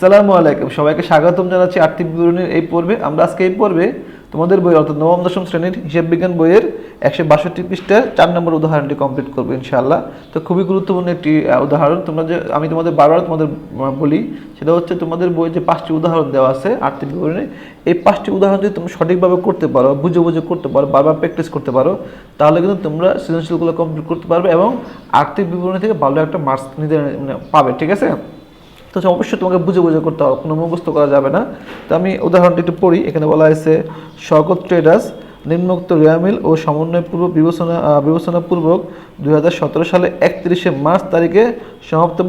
আসসালামু আলাইকুম, সবাইকে স্বাগতম জানাচ্ছি আর্থিক বিবরণীর এই পর্বে। আমরা আজকে এই পর্বে তোমাদের বই অর্থাৎ নবম দশম শ্রেণীর হিসাব বিজ্ঞান বইয়ের 162 পৃষ্ঠার 4 নম্বর উদাহরণটি কমপ্লিট করবো ইনশাআল্লাহ। তো খুবই গুরুত্বপূর্ণ একটি উদাহরণ। আমি তোমাদের বারবার বলি, সেটা হচ্ছে তোমাদের বইয়ে যে 5টি উদাহরণ দেওয়া আছে আর্থিক বিবরণী, এই 5টি উদাহরণ যদি তুমি সঠিকভাবে করতে পারো, বুঝে বুঝে করতে পারো, বারবার প্র্যাকটিস করতে পারো, তাহলে কিন্তু তোমরা সৃজনশীলগুলো কমপ্লিট করতে পারবে এবং আর্থিক বিবরণী থেকে ভালো একটা মার্কস নিতে পাবে। ঠিক আছে? তো অবশ্যই তোমাকে বুঝে বুঝে করতে হবে, কোনো মুখস্থ করা যাবে না। তো আমি উদাহরণটি একটু পড়ি। এখানে বলা হয়েছে, শওকত ট্রেডার্স নিম্নোক্ত রেয়ামিল ও সমন্বয়পূর্বক বিবেচনাপূর্বক 2017 সালে 31শে মার্চ তারিখে সমাপ্ত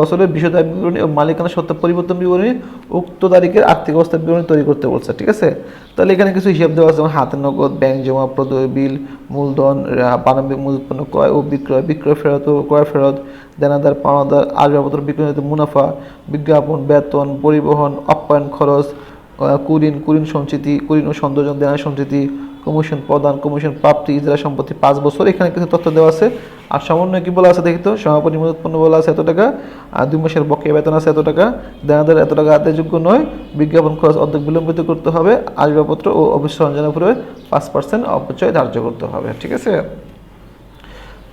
বছরের বিশদ বিবরণী ও মালিকানা সত্ত্ব পরিবর্তন বিবরণী উক্ত তারিখের আর্থিক অবস্থা বিবরণী তৈরি করতে বলছে। ঠিক আছে? তাহলে এখানে কিছু হিসাব দেওয়া আছে, যেমন হাতের নগদ, ব্যাংক জমা, প্রদেয় বিল, মূলধন, প্রারম্ভিক মূল্যোৎপন্ন ক্রয় ও বিক্রয় ফেরত ও ক্রয় ফেরত, দেনাদার পাওনাদার, আসবাবপত্র বিক্রয়িত মুনাফা, বিজ্ঞাপন, বেতন, পরিবহন, আপ্যায়ন খরচ, কুরিন সঞ্চিতি, কুরিন ও সৌন্দর্য দেনা সঞ্চিতি, কমিশন প্রদান, কমিশন প্রাপ্তি, ইজরা সম্পত্তি 5 বছর। এখানে কিছু তথ্য দেওয়া আছে। আর সমন্বয় কি বলা আছে দেখি তো, সমাপনী মূল্যোৎপন্ন বলা আছে এত টাকা, আর 2 মাসের বকেয়া বেতন আছে এত টাকা, দেনাদার এত টাকা আদায়যোগ্য নয়, বিজ্ঞাপন খরচ অর্ধেক বিলম্বিত করতে হবে, আসবাবপত্র ও অফিস সরঞ্জামের উপরে 5% অপচয় ধার্য করতে হবে। ঠিক আছে?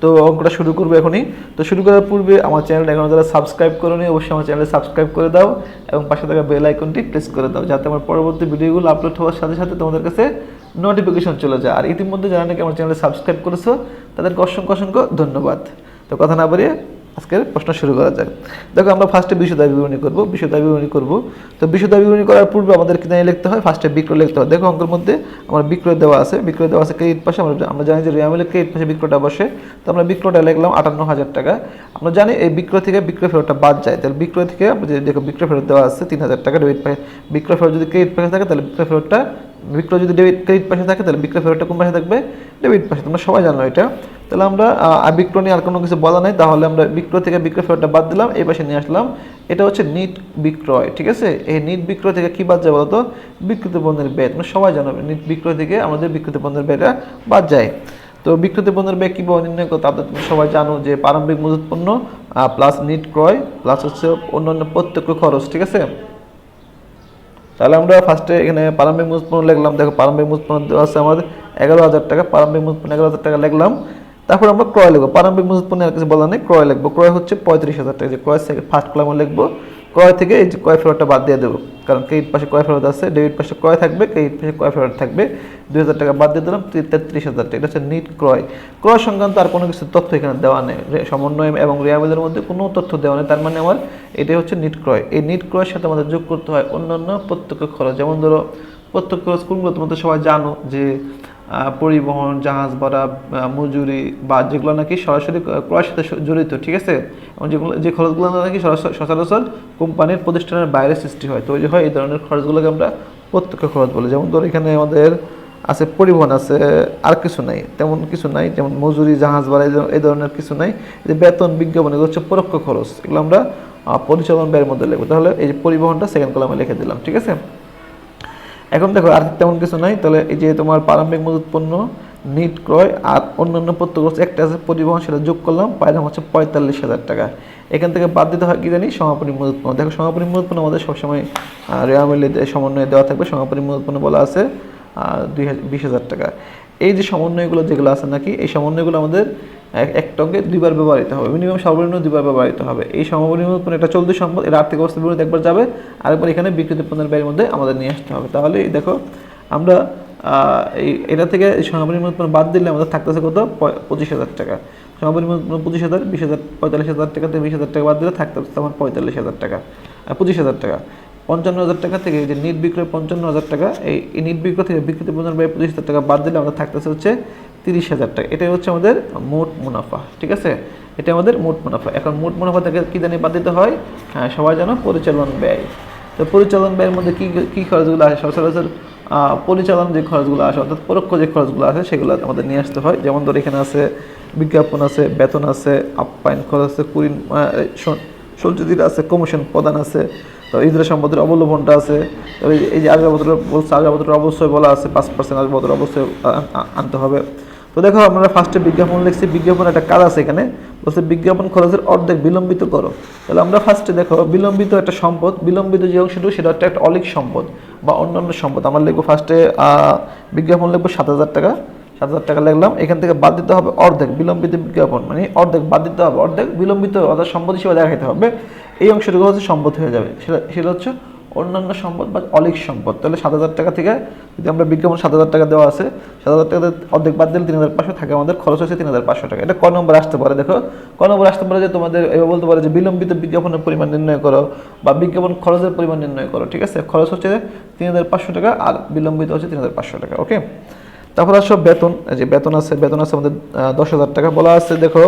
তো অঙ্কটা শুরু করবো এখনই। তো শুরু করার পূর্বে আমার চ্যানেলটা এখনো যারা সাবস্ক্রাইব করোনি, অবশ্যই আমার চ্যানেলে সাবস্ক্রাইব করে দাও এবং পাশে থাকা বেল আইকনটি প্রেস করে দাও, যাতে আমার পরবর্তী ভিডিওগুলো আপলোড হওয়ার সাথে সাথে তোমাদের কাছে নোটিফিকেশন চলে যায়। আর ইতিমধ্যে যারা নাকি আমার চ্যানেলে সাবস্ক্রাইব করেছো, তাদেরকে অসংখ্য অসংখ্য ধন্যবাদ। তো কথা না বাড়িয়ে আজকের প্রশ্ন শুরু করা যাক। দেখো, আমরা ফার্স্টে বিশদায় বিবরণী করব। তো বিশদায় বিবরণী করার পূর্বে আমাদের কি জানি লিখতে হয়, ফার্স্টে বিক্রয় লিখতে হয়। দেখো, অঙ্কের মধ্যে আমার বিক্রয় দেওয়া আছে ক্রেডিট পাশে। আমরা জানি যে রেয়ামিলের ক্রেডিট পাশে বিক্রয়টা বসে, তো আমরা বিক্রয়টা লিখলাম 58,000 টাকা। আমরা জানি এই বিক্রয় থেকে বিক্রয় ফেরতটা বাদ যায়, তাহলে বিক্রয় থেকে দেখো বিক্রয় ফেরত দেওয়া আছে 3,000 টাকা ডেবিট পাশে। বিক্রয় ফেরত যদি ক্রেডিট পাশে থাকে, তাহলে বিক্রয় যদি ক্রেডিট পাশে থাকে, তাহলে বিক্রয় ফেরতটা কোন পাশে থাকবে? ডেবিট পাশে। তোমরা সবাই জানো এটা। তাহলে আমরা বিক্রয় নিয়ে আর কোনো কিছু বলা নাই, তাহলে আমরা বিক্রয় থেকে বিক্রয় ফেরতটা বাদ দিলাম, এই পাশে নিয়ে আসলাম। এটা হচ্ছে নিট বিক্রয়। ঠিক আছে? এই নিট বিক্রয় থেকে কি বাদ যায় বলতো? বিক্রিত পণ্যের ব্যয়। তোমরা সবাই জানো নিট বিক্রয় থেকে আমাদের বিক্রিত পণ্যের ব্যয়টা বাদ যায়। তো বিক্রিত পণ্যের ব্যয় কীভাবে নির্ণয় করতে হবে তুমি সবাই জানো, যে প্রারম্ভিক মজুত পণ্য প্লাস নিট ক্রয় প্লাস হচ্ছে অন্যান্য প্রত্যক্ষ খরচ। ঠিক আছে? তাহলে আমরা ফার্স্টে এখানে প্রারম্ভিক মজুত পণ্য লিখলাম। দেখো, প্রারম্ভিক মজুত পণ্য দেওয়া আছে আমাদের 11,000 টাকা। প্রারম্ভিক মজুত পণ্য 11,000 টাকা লিখলাম। তারপর আমরা ক্রয় লিখবো। প্রারম্ভিক মজুত পণ্য আর কিছু বলা নেই, ক্রয় লিখবো। ক্রয় হচ্ছে 35,000 টাকা। যে ক্রয় ফার্স্ট কলামে লিখবো। ক্রয় থেকে এই যে ক্রয় ফেরতটা বাদ দিয়ে দেবো, কারণ ক্রেডিট পাশে ক্রয় ফেরত আছে, ডেবিট পাশে ক্রয় থাকবে, ক্রেডিট পাশে ক্রয় ফেরত থাকবে। 2,000 টাকা বাদ দিয়ে দিলাম, 33,000 টাকা। এটা হচ্ছে নিট ক্রয়। ক্রয় সংক্রান্ত আর কোনো কিছু তথ্য এখানে দেওয়া নেই, সমন্বয় এবং রেয়ামিলের মধ্যে কোনো তথ্য দেওয়া নেই। তার মানে আমার এটাই হচ্ছে নিট ক্রয়। এই নিট ক্রয়ের সাথে আমাদের যোগ করতে হয় অন্যান্য প্রত্যক্ষ খরচ। যেমন ধরো, প্রত্যক্ষ খরচ কোনগুলো তোমাদের সবাই জানো, যে পরিবহন, জাহাজ ভাড়া, মজুরি, বা যেগুলো নাকি সরাসরি ক্রয়ের সাথে জড়িত। ঠিক আছে? এবং যে খরচগুলো নাকি সচরাচর কোম্পানির প্রতিষ্ঠানের বাইরে সৃষ্টি হয়, তৈরি হয়, এই ধরনের খরচগুলোকে আমরা প্রত্যক্ষ খরচ বলি। যেমন ধরো, এখানে আমাদের আছে পরিবহন আছে, আর কিছু নাই, তেমন কিছু নাই, যেমন মজুরি, জাহাজ ভাড়া, এই ধরনের কিছু নাই। যে বেতন, বিজ্ঞাপন, এগুলো হচ্ছে পরোক্ষ খরচ, এগুলো আমরা পরিচালন ব্যয়ের মধ্যে লিখবো। তাহলে এই যে পরিবহনটা সেকেন্ড কলামে লিখে দিলাম। ঠিক আছে? এখন দেখো, আর তেমন কিছু নাই। তাহলে এই যে তোমার প্রারম্ভিক মজুত পণ্য, নিট ক্রয় আর অন্যান্য প্রত্যক্ষ একটা আছে পরিবহন, সেটা যোগ করলাম, পাইলাম হচ্ছে 45,000 টাকা। এখান থেকে বাদ দিতে হয় কি জানি? সমাপনী মজুত পণ্য। দেখো, সমাপনী মজুত পণ্য আমাদের সবসময় রেয়ামিলে সমন্বয়ে দেওয়া থাকবে। সমাপনী মজুত পণ্য বলা আছে 20,000 টাকা। এই যে সমন্বয়গুলো যেগুলো আছে নাকি, এই সমন্বয়গুলো আমাদের একটা অঙ্কে 2বার ব্যবহৃত হবে, মিনিমাম সর্বনিম্ন 2বার ব্যবহৃত হবে। এই সমাপনী মজুত পণ্য এটা চলতি সম্পদ, এটা আর্থিক অবস্থা বিবরণী একবার যাবে, আরেকবার এখানে বিক্রিত পণ্যের ব্যয়ের মধ্যে আমাদের নিয়ে আসতে হবে। তাহলে দেখো, আমরা এটা থেকে সমাপনী মজুত পণ্য বাদ দিলে আমাদের থাকতেছে কত? 25,000 টাকা। সমাপনী মজুত পণ্য 25,000, 20,000, 45,000 টাকা থেকে 20,000 টাকা বাদ দিলে থাকতে আমার 45,000 টাকা, 25,000 টাকা। 55,000 টাকা থেকে এই যে নিট বিক্রয় 55,000 টাকা, এই নিট বিক্রয় থেকে বিক্রিত পণ্যের ব্যয় 25,000 টাকা বাদ দিলে আমাদের থাকতেছে হচ্ছে 30,000 টাকা। এটাই হচ্ছে আমাদের মোট মুনাফা। ঠিক আছে? এটা আমাদের মোট মুনাফা। এখন মোট মুনাফা থেকে কী জানি বাদ দিতে হয়? হ্যাঁ, সবাই জানো, পরিচালন ব্যয়। তো পরিচালন ব্যয়ের মধ্যে কী খরচগুলো আসে? সচরাচর পরিচালন যে খরচগুলো আসে, অর্থাৎ পরোক্ষ যে খরচগুলো আসে, সেগুলো আমাদের নিয়ে আসতে হয়। যেমন ধর, এখানে আছে বিজ্ঞাপন আছে, বেতন আছে, আপ্যায়ন খরচ আছে, কুরিন সঞ্চিতির আছে, কমিশন প্রদান আছে, তো ইজরা সম্পদের অবলম্বনটা আছে। তবে এই যে আসবাবপত্র বলছে, আসবাবপত্র অবশ্যই বলা আছে 5% আসবাবপত্র অবশ্যই আনতে হবে। তো দেখো আমরা ফার্স্টে বিজ্ঞাপন লিখছি, বিজ্ঞাপন একটা কাজ আছে এখানে, বলছে বিজ্ঞাপন খরচের অর্ধেক বিলম্বিত করো। তাহলে আমরা ফার্স্টে দেখো বিলম্বিত একটা সম্পদ, বিলম্বিত যে অংশটুকু সেটা হচ্ছে একটা অলিক সম্পদ বা অন্যান্য সম্পদ। আমরা লিখবো ফার্স্টে বিজ্ঞাপন লিখবো 7,000 টাকা, 7,000 টাকা লিখলাম। এখান থেকে বাদ দিতে হবে অর্ধেক, বিলম্বিত বিজ্ঞাপন মানে অর্ধেক বাদ দিতে হবে, অর্ধেক বিলম্বিত অর্থাৎ সম্পদ হিসেবে দেখাইতে হবে। এই অংশটুকু হচ্ছে সম্পদ হয়ে যাবে, সেটা হচ্ছে অন্যান্য সম্পদ বা অলিক সম্পদ। তাহলে 7,000 টাকা থেকে যদি আমরা বিজ্ঞাপন 7,000 টাকা দেওয়া আছে, 7,000 টাকা অর্ধেক বাদ দিলে 3,500 থাকে, আমাদের খরচ হচ্ছে 3,500 টাকা। এটা ক নম্বর আসতে পারে? দেখো ক নম্বর আসতে পারে যে তোমাদের এবার বলতে পারে যে বিলম্বিত বিজ্ঞাপনের পরিমাণ নির্ণয় করো বা বিজ্ঞাপন খরচের পরিমাণ নির্ণয় করো। ঠিক আছে, খরচ হচ্ছে 3,500 টাকা আর বিলম্বিত হচ্ছে 3,500 টাকা। ওকে, তারপর আসো বেতন। যে বেতন আছে, বেতন আছে আমাদের 10,000 টাকা বলা আছে। দেখো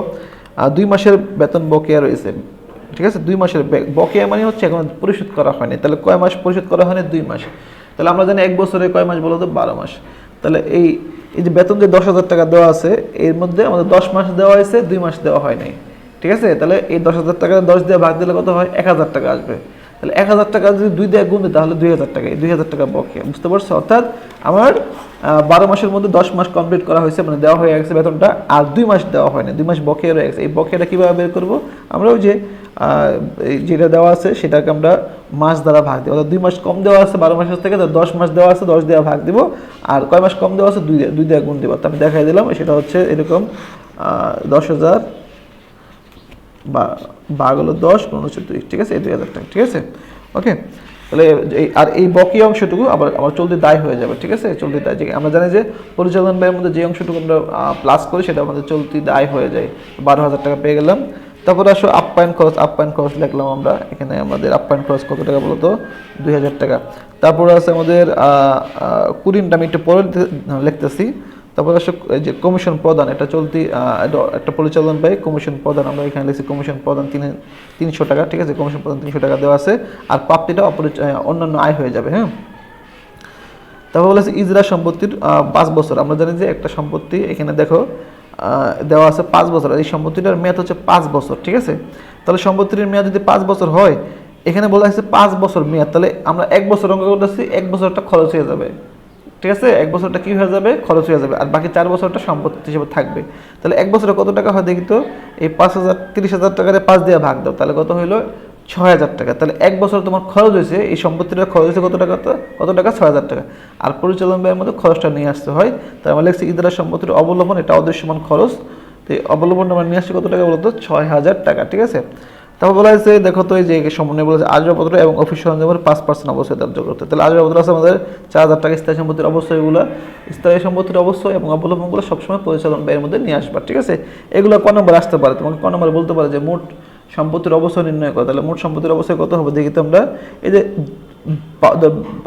2 মাসের বেতন বকেয়া রয়েছে। ঠিক আছে, 2 মাসের বকেয়া মানে হচ্ছে এখন পরিশোধ করা হয়নি। তাহলে কয় মাস পরিশোধ করা হয়নি? 2 মাস। তাহলে আমরা জানি 1 বছরে কয় মাস বলো তো? 12 মাস। তাহলে এই যে বেতন যে 10,000 টাকা দেওয়া আছে এর মধ্যে আমাদের 10 মাস দেওয়া হয়েছে, 2 মাস দেওয়া হয় নাই। ঠিক আছে, তাহলে এই 10,000 টাকা 10 দিয়ে ভাগ দিলে কত হয়? 1,000 টাকা আসবে। তাহলে 1,000 টাকা যদি 2 দিয়ে গুণ দিই তাহলে 2,000 টাকা, এই 2,000 টাকা বকেয়া। বুঝতে পারছো? অর্থাৎ আমার 12 মাসের মধ্যে 10 মাস কমপ্লিট করা হয়েছে, মানে দেওয়া হয়ে গেছে বেতনটা, আর 2 মাস দেওয়া হয়নি, 2 মাস বকেয়া রয়ে গেছে। এই বকেয়াটা কীভাবে বের করবো? আমরা ওই যে যেটা দেওয়া আছে সেটাকে আমরা মাস দ্বারা ভাগ দিব। অর্থাৎ 2 মাস কম দেওয়া আছে 12 মাসের থেকে, 10 মাস দেওয়া আছে, 10 দিয়ে ভাগ দিব, আর কয় মাস কম দেওয়া আছে? 2 দিয়ে গুণ দিব। তো আমি দেখাই দিলাম, সেটা হচ্ছে এরকম 10,000 বা ভাগ হলো 10 × 2, ঠিক আছে, এই 2,000 টাকা। ঠিক আছে, ওকে। তাহলে আর এই বকেয়া অংশটুকু আবার চলতি দায় হয়ে যাবে। ঠিক আছে, চলতি দায়, যে আমরা জানি যে পরিচালন ব্যয়ের মধ্যে যে অংশটুকু আমরা প্লাস করি সেটা আমাদের চলতি দায় হয়ে যায়। 12,000 টাকা পেয়ে গেলাম। তারপরে আসো আপ্যায়ন খরচ। আপ্যায়ন খরচ লিখলাম আমরা এখানে। আমাদের আপ্যায়ন খরচ কত টাকা বলতো? 2,000 টাকা। তারপরে আছে আমাদের কুরিনটা আমি একটু পরে লিখতেছি। তারপরে আসো যে কমিশন প্রদান, এটা চলতি একটা পরিচালন ব্যয়, কমিশন প্রদান আমরা এখানে লিখছি কমিশন প্রদান 300 টাকা। ঠিক আছে, কমিশন প্রদান 300 টাকা দেওয়া আছে। আর প্রাপ্তিটা অন্যান্য আয় হয়ে যাবে। হ্যাঁ, তারপর বলেছে ইজরা সম্পত্তির 5 বছর। আমরা জানি যে একটা সম্পত্তি এখানে দেখো দেওয়া আছে 5 বছর, এই সম্পত্তিটার মেয়াদ হচ্ছে 5 বছর। ঠিক আছে, তাহলে সম্পত্তির মেয়াদ যদি 5 বছর হয়, এখানে বলা হয়েছে 5 বছর মেয়াদ, তাহলে আমরা 1 বছর অঙ্ক করতেছি, 1 বছরটা খরচ হয়ে যাবে। ঠিক আছে, 1 বছরটা কি হয়ে যাবে? খরচ হয়ে যাবে, আর বাকি 4 বছরটা সম্পত্তি হিসেবে থাকবে। তাহলে 1 বছরে কত টাকা হয় দেখি তো? এই 30,000 টাকারে 5 দিয়ে ভাগ দাও, তাহলে কত হইলো? 6,000 টাকা। তাহলে 1 বছর তোমার খরচ হয়েছে, এই সম্পত্তিটা খরচ হয়েছে কত টাকা? কত টাকা? 6,000 টাকা। আর পরিচালন ব্যয়ের মধ্যে খরচটা নিয়ে আসতে হয়। তাই আমরা লিখছি ইদারা সম্পত্তির অবলম্বন, এটা অদৃশ্যমান খরচ। তো এই অবলম্বনটা আমরা নিয়ে আসছি কত টাকা বলতো? 6,000 টাকা। ঠিক আছে, তারপর বলা হয়েছে দেখো তো এই যে সমন্বয় বলেছে আসবাবপত্র এবং অফিস সরঞ্জামের 5% অবশ্যই ধার্য করতে। তাহলে আসবাবপত্র আছে আমাদের 4,000 টাকা। স্থায়ী সম্পত্তির অবশ্যইগুলো, স্থায়ী সম্পত্তির অবশ্যই এবং অবলম্বনগুলো সবসময় পরিচালন ব্যয়ের মধ্যে নিয়ে আসবা। ঠিক আছে, এগুলো ক নম্বর আসতে পারে? তোমাকে ক নম্বর বলতে পারে যে মোট সম্পত্তির অবশ্যই নির্ণয় করে। তাহলে মোট সম্পত্তির অবশ্যই কত হবে দেখি তো আমরা। এই যে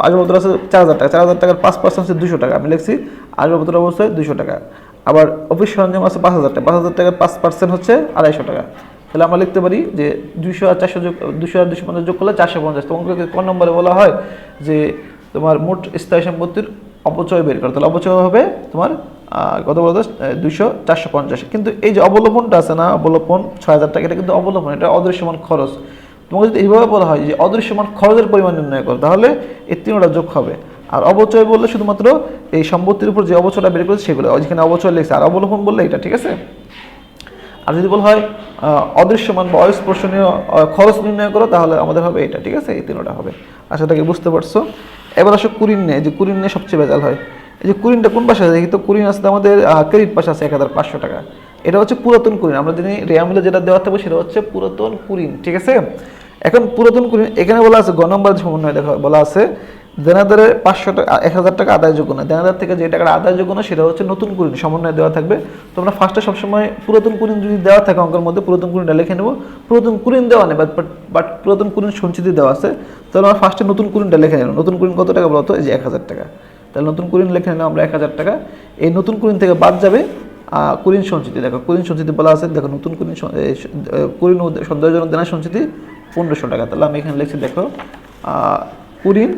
আসবাবপত্র আছে 4,000 টাকা, 4,000 টাকার 5% হচ্ছে 200 টাকা। আমি লিখছি আসবাবপত্র অবশ্যই 200 টাকা। আবার অফিস সরঞ্জাম আছে 5,000 টাকা, 5,000 টাকার 5% হচ্ছে 250 টাকা। তাহলে আমরা লিখতে পারি যে 200 আর 400 যোগ 200 আর 250 যোগ করলে 450। তোমাকে ক নম্বরে বলা হয় যে তোমার মোট স্থায়ী সম্পত্তির অপচয় বের করো। তাহলে অপচয় হবে তোমার কত বলতো? 200 450। কিন্তু এই যে অবলম্বনটা আছে না, অবলম্বন 6,000 টাকা, এটা কিন্তু অবলম্বন, এটা অদৃশ্যমান খরচ। তোমাকে যদি এইভাবে বলা হয় যে অদৃশ্যমান খরচের পরিমাণ নির্ণয় করো, তাহলে এই তিনটা যোগ হবে। আর অবচয় বললে শুধুমাত্র এই সম্পত্তির উপর যে অবচয়টা বের করেছে সেগুলো, যেখানে অবচয় লিখছে। আর অবলম্বন বললে এটা। ঠিক আছে, আর যদি বলা হয় অদৃশ্যমান বা অস্পর্শনীয় খরচ নির্ণয় করো, তাহলে আমাদের হবে এটা। ঠিক আছে, এই তিনটা হবে। আশা করি বুঝতে পারছো। এবার আসো কুরিন নিয়ে। যে কুরিন নিয়ে সবচেয়ে ভেজাল হয়। এই যে কুরিনটা কোন পাশে আছে দেখি তো? কুরিন আছে আমাদের ক্রেডিট পাশে আছে 1,500 টাকা। এটা হচ্ছে পুরাতন কুরিন। আমরা জানি রেয়ামিলে যেটা দেওয়া থাকবে সেটা হচ্ছে পুরাতন কুরিন। ঠিক আছে, এখন পুরাতন কুরিন এখানে বলা আছে গ নম্বর সমন্বয় দেখো বলা আছে দেনাদারের 500 টাকা 1,000 টাকা আদায়যোগ্য না। দেনাদার থেকে যে টাকাটা আদায়যোগ্য না সেটা হচ্ছে নতুন কুরিন, সমন্বয় দেওয়া থাকবে। তোমরা ফার্স্টে সবসময় পুরাতন কুরিন যদি দেওয়া থাকে অঙ্কের মধ্যে, পুরাতন কুরিনটা লিখে নেব। পুরাতন কুরিন দেওয়া নেই, বাট পুরাতন কুরিন সঞ্চিতি দেওয়া আছে। তাহলে আমরা ফার্স্টে নতুন কুরিনটা লিখে নেব। নতুন কুরিন কত টাকা বলতো? এই যে 1,000 টাকা। তাহলে নতুন কুরিন লিখে নিলাম আমরা 1,000 টাকা। এই নতুন কুরিন থেকে বাদ যাবে কুরিন সঞ্চিতি। দেখো কুরিন সঞ্চিতি বলা আছে, দেখো নতুন কুরিন কুরিন সন্দেহজনক দেনা সঞ্চিতি 1,500 টাকা। তাহলে আমি এখানে লিখছি দেখো কুরিন,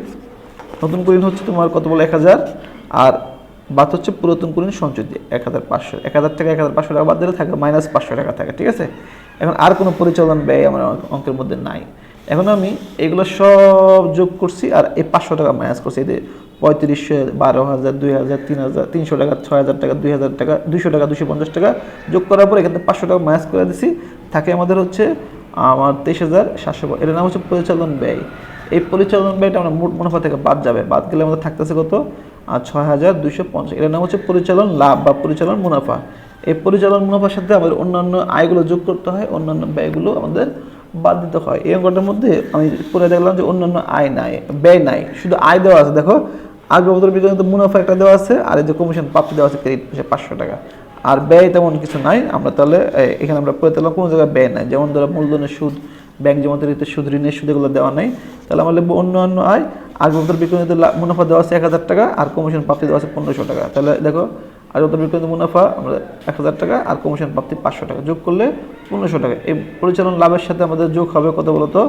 নতুন কুরিন হচ্ছে তোমার কত বলে 1,000, আর বাদ হচ্ছে পুরাতন কুরিন সঞ্চিতি 1,500। 1,000 টাকা 1,500 টাকা বাদ দিলে থাকে -500 টাকা থাকে। ঠিক আছে, এখন আর কোনো পরিচালন ব্যয় আমার অঙ্কের মধ্যে নাই। এখন আমি এগুলো সব যোগ করছি আর এই 500 টাকা মাইনাস করছি, এই যে 3500, 12,000, 2,000, 3,000, 300 টাকা, 6,000 টাকা, 2,000 টাকা, 200 টাকা, 250 টাকা যোগ করার পর এখান থেকে 500 টাকা মাইনাস করে দিছি, থাকে আমাদের হচ্ছে আমার 23,700। এটার নাম হচ্ছে পরিচালন ব্যয়। এই পরিচালন ব্যয়টা আমরা মোট মুনাফা থেকে বাদ যাবে, বাদ গেলে আমাদের থাকতেছে কত, 6,250। এটার নাম হচ্ছে পরিচালন লাভ বা পরিচালন মুনাফা। এই পরিচালন মুনাফার সাথে আমাদের অন্যান্য আয়গুলো যোগ করতে হয়, অন্যান্য ব্যয়গুলো আমাদের বাদ দিতে হয়। এই অঙ্কটার মধ্যে আমি পরে দেখলাম যে অন্যান্য আয় নাই, ব্যয় নাই, শুধু আয় দেওয়া আছে। দেখো আগ্রবতর বিজ্ঞান মুনাফা একটা দেওয়া আছে, আর এই যে কমিশন প্রাপ্তি দেওয়া আছে ক্রেডিট 500 টাকা, আর ব্যয় তেমন কিছু নাই। আমরা তাহলে এখানে আমরা পড়ে দিলাম কোনো জায়গায় ব্যয় নাই, যেমন ধরো মূলধনের সুদ, ব্যাংক জমাতে সুদ, ঋণের সুদ, এগুলো দেওয়া নাই। তাহলে আমরা লিখবো অন্যান্য আয়। আগ্রবতর বিজ্ঞানীতে মুনাফা দেওয়া আছে 1,000 টাকা, আর কমিশন প্রাপ্তি দেওয়া আছে 1,500 টাকা। তাহলে দেখো আগ্রবতর বিজ্ঞানীতে মুনাফা আমরা 1,000 টাকা আর কমিশন প্রাপ্তি 500 টাকা, যোগ করলে 1,500 টাকা। এই পরিচালন লাভের সাথে আমাদের যোগ হবে কত বলতো,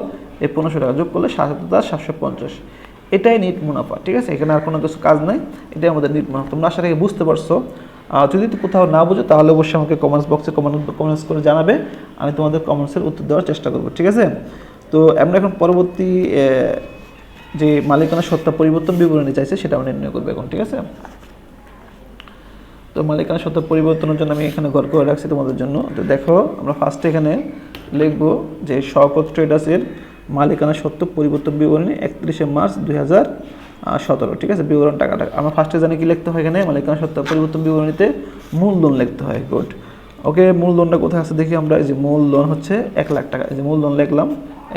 এই 1,500 টাকা যোগ করলে 7,750। এটাই নিট মুনাফা, ঠিক আছে? এখানে আর কোনো কিছু কাজ নাই, এটাই আমাদের নিট মুনাফা। তোমরা আশা রাখি বুঝতে পারছো। যদি কোথাও না বুঝো তাহলে অবশ্যই আমাকে কমেন্টস বক্সে কমেন্টস করে জানাবে, আমি তোমাদের কমেন্টসের উত্তর দেওয়ার চেষ্টা করবো, ঠিক আছে? তো আমরা এখন পরবর্তী যে মালিকানা সত্তা পরিবর্তন বিবরণী চাইছে সেটা আমরা নির্ণয় করবো এখন, ঠিক আছে? তো মালিকানা সত্তা পরিবর্তনের জন্য আমি এখানে ঘর করে রাখছি তোমাদের জন্য। তো দেখো আমরা ফার্স্টে এখানে লিখবো যে শওকত ট্রেডার্সের মালিকানা সত্ত্ব পরিবর্তন বিবরণী 31শে মার্চ 2017, ঠিক আছে? বিবরণ টাকাটা আমরা ফার্স্টে জানি কি লিখতে হয়, এখানে মালিকানা সত্ত্ব পরিবর্তন বিবরণীতে মূলধন লিখতে হয়। গুড, ওকে। মূলধনটা কোথায় আছে দেখি আমরা। এই যে মূলধন হচ্ছে 1 লাখ টাকা, এই যে মূলধন লিখলাম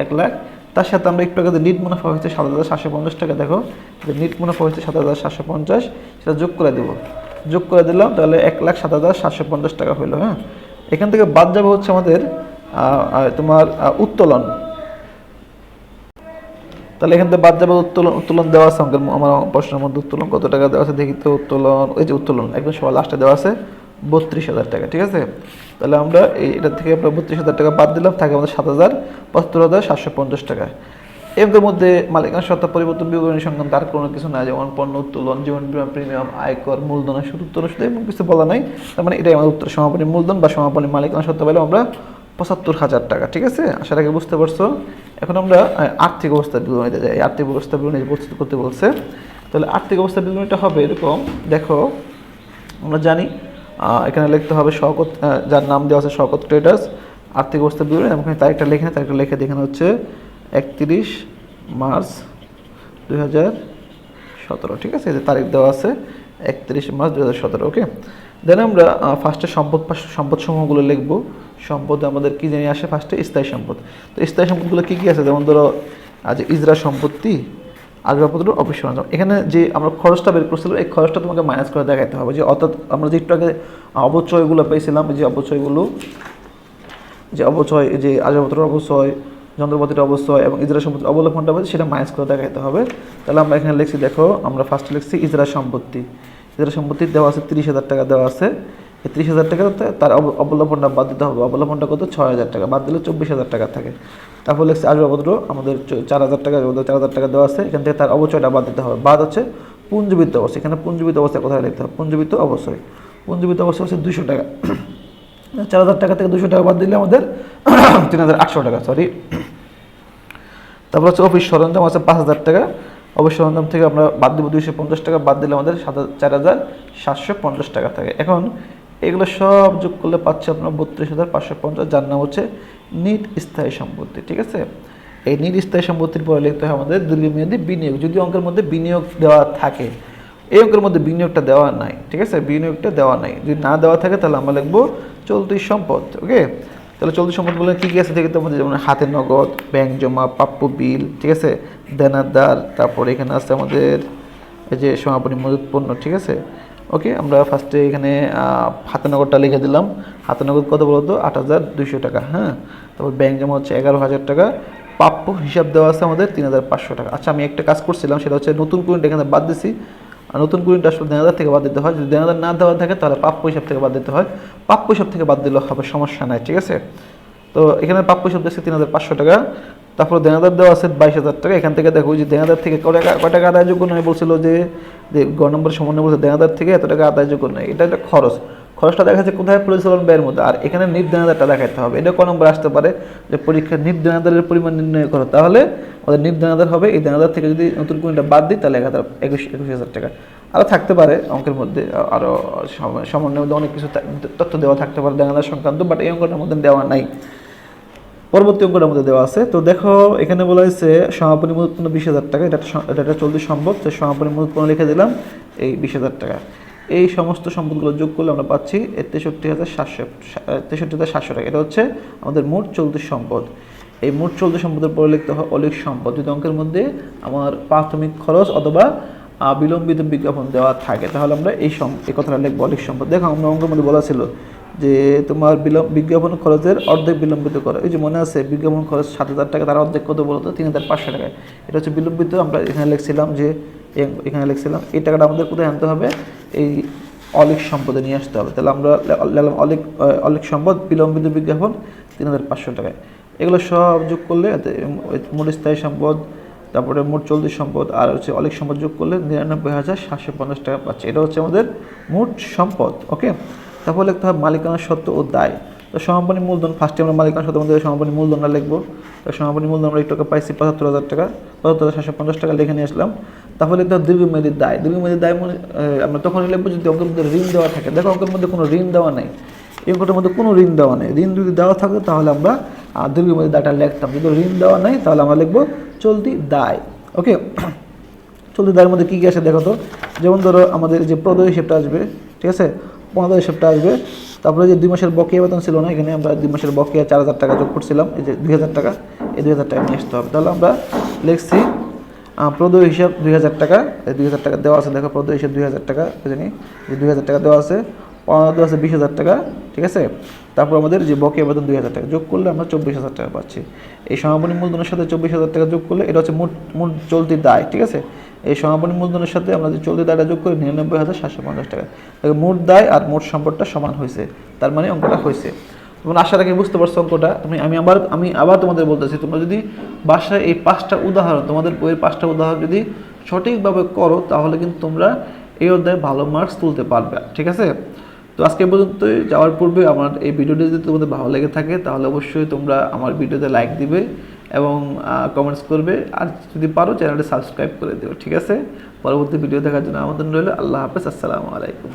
1 লাখ। তার সাথে আমরা একটু আগে নিট মুনাফা হচ্ছে 7,750 টাকা। দেখো যে নিট মুনাফা হচ্ছে 7,750, সেটা যোগ করে দেবো, যোগ করে দিলাম, তাহলে 1,07,750 টাকা হলো। হ্যাঁ, এখান থেকে বাদ যাবে হচ্ছে আমাদের তোমার উত্তোলন। তাহলে এখান থেকে বাদ যাবে উত্তোলন দেওয়া আছে আমার প্রশ্নের মধ্যে। উত্তোলন কত টাকা দেওয়া আছে দেখি তো। উত্তোলন, ওই যে উত্তোলন একদম সবার লাস্টে দেওয়া আছে 32,000 টাকা, ঠিক আছে? তাহলে আমরা এটা থেকে আমরা 32,000 টাকা বাদ দিলাম, থাকে আমাদের 75,750 টাকা। এর মধ্যে মালিকানা সত্তা পরিবর্তন বিবরণী সংক্রান্ত আর কোনো কিছু নাই, যেমন পণ্য উত্তোলন, জীবন বীমা প্রিমিয়াম, আয়কর, মূলধনের সুদ, উত্তোলন সুদ, এমন কিছু বলা নাই। তার মানে এটাই আমাদের উত্তর। সমাপনী মূলধন বা সমাপনী মালিকানা সত্তা পেলাম আমরা 75,000 টাকা, ঠিক আছে? আশা রাখি বুঝতে পারছো। এখন আমরা আর্থিক অবস্থা বিবরণীতে যাই। আর্থিক অবস্থা বিবরণী প্রস্তুত করতে বলছে। তাহলে আর্থিক অবস্থা বিবরণীটা হবে এরকম। দেখো আমরা জানি এখানে লিখতে হবে শওকত, যার নাম দেওয়া আছে শওকত ট্রেডার্স, আর্থিক অবস্থা বিবরণী। এবং তারিখটা লিখে দেখানো হচ্ছে 31 মার্চ 2017, ঠিক আছে? যে তারিখ দেওয়া আছে 31 মার্চ 2017, ওকে। দেন আমরা ফার্স্টে সম্পদ সমূহগুলো লিখবো। সম্পদ আমাদের কি জানি আসে ফার্স্টে, স্থায়ী সম্পদ। তো স্থায়ী সম্পদগুলো কী কী আছে, যেমন ধরো যে ইজরা সম্পত্তি, আসবাবপত্র, অফিস সরঞ্জাম। এখানে যে আমরা খরচটা বের করছিলাম, এই খরচটা তোমাকে মাইনাস করে দেখাতে হবে। যে অর্থাৎ আমরা যে একটু আগে অবচয়গুলো পেয়েছিলাম, যে অবচয়, যে আসবাবপত্রের অবচয়, যন্ত্রপাতির অবশ্যই এবং ইজরা সম্পত্তি অবলম্বনটা হবে, সেটা মাইনাস করে দেখাতে হবে। তাহলে আমরা এখানে লিখছি, দেখো আমরা ফার্স্টে লিখছি ইজরা সম্পত্তি। ইজরা সম্পত্তি দেওয়া আছে 30,000 টাকা দেওয়া আছে। এই 30,000 টাকা তার অবলম্বনটা বাদ দিতে হবে। অবলম্বনটা কত, 6,000 টাকা, বাদ দিলে 24,000 টাকা থাকে। তারপর লিখছি আসবাবপত্র আমাদের 4,000 টাকা, 4,000 টাকা দেওয়া আছে। এখান থেকে তার অবচয়টা বাদ দিতে হবে। বাদ হচ্ছে পুঞ্জীবিত অবস্থা। এখানে পুঞ্জীবিত অবস্থা কোথায় লিখতে হবে, পুঞ্জীবিত অবশ্যই। পুঞ্জীবিত অবস্থা হচ্ছে 200 টাকা। 4,000 টাকা থেকে 200 টাকা বাদ দিলে আমাদের 3,800 টাকা, সরি। তারপর হচ্ছে অফিস সরঞ্জাম আছে 5,000 টাকা। অফিস সরঞ্জাম থেকে আমরা বাদ দেবো 250 টাকা, বাদ দিলে আমাদের 4,750 টাকা থাকে। এখন এগুলো সব যোগ করলে পাচ্ছে আপনার 32,550, যার নাম হচ্ছে নিট স্থায়ী সম্পত্তি, ঠিক আছে? এই নিট স্থায়ী সম্পত্তির পরে লিখতে হয় আমাদের দীর্ঘমেয়াদী বিনিয়োগ। যদি অঙ্কের মধ্যে বিনিয়োগ দেওয়া থাকে, এই অঙ্কের মধ্যে বিনিয়োগটা দেওয়া নাই, ঠিক আছে? বিনিয়োগটা দেওয়া নাই, যদি না দেওয়া থাকে তাহলে আমরা লিখবো চলতি সম্পদ, ওকে। তাহলে চলতি সম্পদ বলে কী কী আছে দেখতে আমাদের, যেমন হাতে নগদ, ব্যাংক জমা, প্রাপ্য বিল, ঠিক আছে, দেনাদার। তারপরে এখানে আছে আমাদের এই যে সমাপনী মজুত পণ্য, ঠিক আছে, ওকে। আমরা ফার্স্টে এখানে হাতে নগদটা লিখে দিলাম। হাতে নগদ কত বলতো, 8,200 টাকা, হ্যাঁ। তারপর ব্যাংক জমা হচ্ছে 11,000 টাকা। প্রাপ্য হিসাব দেওয়া আছে আমাদের 3,500 টাকা। আচ্ছা, আমি একটা কাজ করছিলাম, সেটা হচ্ছে নতুন কুইন্ট এখানে বাদ দিছি। আর নতুন কুইন্ট আসলে দেনাদার থেকে বাদ দিতে হয়। যদি দেনাদার না দেওয়া থাকে তাহলে প্রাপ্য হিসাব থেকে বাদ দিতে হয়। প্রাপ্য হিসাব থেকে বাদ দিলেও হবে, সমস্যা নাই, ঠিক আছে? তো এখানে প্রাপ্য হিসাব দিচ্ছে 3,500 টাকা। তারপর দেনাদার দেওয়া আছে 22,000 টাকা। এখান থেকে দেখো যে দেনাদার থেকে কয় টাকা আদায়যোগ্য নয় বলছিল, যে গ নম্বর সমন্বয় বলছে দেনাদার থেকে এত টাকা আদায়যোগ্য নয়। এটা একটা খরচ। খরচটা দেখা যাচ্ছে কোথায় পরিচালন ব্যয়ের মধ্যে, আর এখানে নির্ধারণটা দেখাতে হবে। এটা কোন নম্বর আসতে পারে যে পরীক্ষার নির্ধারণের পরিমাণ নির্ণয় করো, তাহলে আমাদের নির্ধারণ হবে এই দানাদার থেকে যদি নতুন কোনটা বাদ দিই তাহলে 21,000 টাকা। আরও থাকতে পারে অঙ্কের মধ্যে, আরও সামান্যের মধ্যে অনেক কিছু তথ্য দেওয়া থাকতে পারে দানাদার সংক্রান্ত, বাট এই অঙ্কটার মধ্যে দেওয়া নাই, পরবর্তী অঙ্কটার মধ্যে দেওয়া আছে। তো দেখো এখানে বলা হয়েছে সমাপনী মূল উৎপন্ন 20,000 টাকা, এটা চলতি সম্পদ, তো সমাপনী মূল উৎপন্ন লিখে দিলাম এই 20,000 টাকা। এই সমস্ত সম্পদগুলো যোগ করলে আমরা পাচ্ছি 63,700 টাকা। এটা হচ্ছে আমাদের মোট চলতি সম্পদ। এই মোট চলতি সম্পদের পরে লিখতে হয় অলিক সম্পদ, যদি অঙ্কের মধ্যে আমার প্রাথমিক খরচ অথবা বিলম্বিত বিজ্ঞাপন দেওয়া থাকে তাহলে আমরা এই কথাটা লিখবো অলিক সম্পদ। দেখো আমরা অঙ্কের মধ্যে বলা ছিল যে তোমার বিজ্ঞাপন খরচের অর্ধেক বিলম্বিত করো, এই যে মনে আছে বিজ্ঞাপন খরচ 7,000 টাকা, তার অর্ধেক কত বলতো 3,500 টাকা। এটা হচ্ছে বিলম্বিত, আমরা এখানে লিখছিলাম যে এই টাকাটা আমাদের কোথায় আনতে হবে, এই অলিক সম্পদে নিয়ে আসতে হবে। তাহলে আমরা লিখলাম অলিক সম্পদ বিলম্বিত বিজ্ঞাপন 3,500 টাকায়। এগুলো সব যোগ করলে মোট স্থায়ী সম্পদ, তারপরে মোট চলতি সম্পদ আর হচ্ছে অলিক সম্পদ যোগ করলে 99,750 টাকা পাচ্ছে। এটা হচ্ছে আমাদের মোট সম্পদ। ওকে, তারপর লিখতে হবে মালিকানা সত্ত্ব ও দায়। তো সমাপনী মূলধন, ফার্স্টে আমরা মালিকানা সত্ত্বের মধ্যে সমাপনী মূলধনটা লিখবো। তো সমাপনী মূলধন আমরা এই টাকা পাইছি 75,000 টাকা, 75,750 টাকা লিখে নিয়ে আসলাম। তারপরে লিখতে হবে দীর্ঘমেয়াদী দায়। দীর্ঘমেয়াদী দায় আমরা তখন লিখবো যদি অঙ্কের মধ্যে ঋণ দেওয়া থাকে। দেখো অঙ্কের মধ্যে কোনো ঋণ দেওয়া নেই, এই অঙ্কটার মধ্যে কোনো ঋণ দেওয়া নেই। ঋণ যদি দেওয়া থাকতো তাহলে আমরা দীর্ঘমেয়াদী দায়টা লিখতাম, যদি ঋণ দেওয়া নেই তাহলে আমরা লিখবো চলতি দায়। ওকে, চলতি দায়ের মধ্যে কী কী আসে দেখো তো, যেমন ধরো আমাদের যে প্রদেয় হিসেবটা আসবে, ঠিক আছে, 15 হিসেবটা আসবে। তারপরে যে 2 মাসের বকেয়া বেতন ছিল না, এখানে আমরা 2 মাসের বকেয়া 4,000 টাকা যোগ করছিলাম, এই যে 2,000 টাকা, এই 2,000 টাকা নিয়ে আসতে হবে। তাহলে আমরা লিখছি প্রদেয় হিসাব 2,000 টাকা, এই 2,000 টাকা দেওয়া আছে। দেখো প্রদেয় হিসাব 2,000 টাকা, বুঝিনি যে 2,000 টাকা দেওয়া আছে, পাওনা দেওয়া আছে 20,000 টাকা, ঠিক আছে। তারপর আমাদের যে বকেয়া বেতন 2,000 টাকা যোগ করলে আমরা 24,000 টাকা পাচ্ছি। এই সমাপনী মূলধনের সাথে 24,000 টাকা যোগ করলে এটা হচ্ছে মোট চলতি দায়, ঠিক আছে। এই সমাপনী মূলধনের সাথে আমরা যে চলতি দায়টা যোগ করি 99,750 টাকা, মোট দায় আর মোট সম্পদটা সমান হয়েছে, তার মানে অঙ্কটা হয়েছে। তোমরা আশা রাখি বুঝতে পারছো অঙ্কটা। আমি আবার তোমাদের বলতেছি, তোমরা যদি বাসায় এই 5টা উদাহরণ, তোমাদের বইয়ের 5টা উদাহরণ যদি সঠিকভাবে করো তাহলে কিন্তু তোমরা এই অধ্যায়ে ভালো মার্কস তুলতে পারবে, ঠিক আছে। তো আজকে পর্যন্ত যাওয়ার পূর্বে আমার এই ভিডিওটি যদি তোমাদের ভালো লেগে থাকে তাহলে অবশ্যই তোমরা আমার ভিডিওতে লাইক দিবে এবং কমেন্টস করবে, আর যদি পারো চ্যানেলটি সাবস্ক্রাইব করে দিও, ঠিক আছে। পরবর্তী ভিডিও দেখার জন্য আমন্ত্রণ রইল। আল্লাহ হাফেজ, আসসালামু আলাইকুম।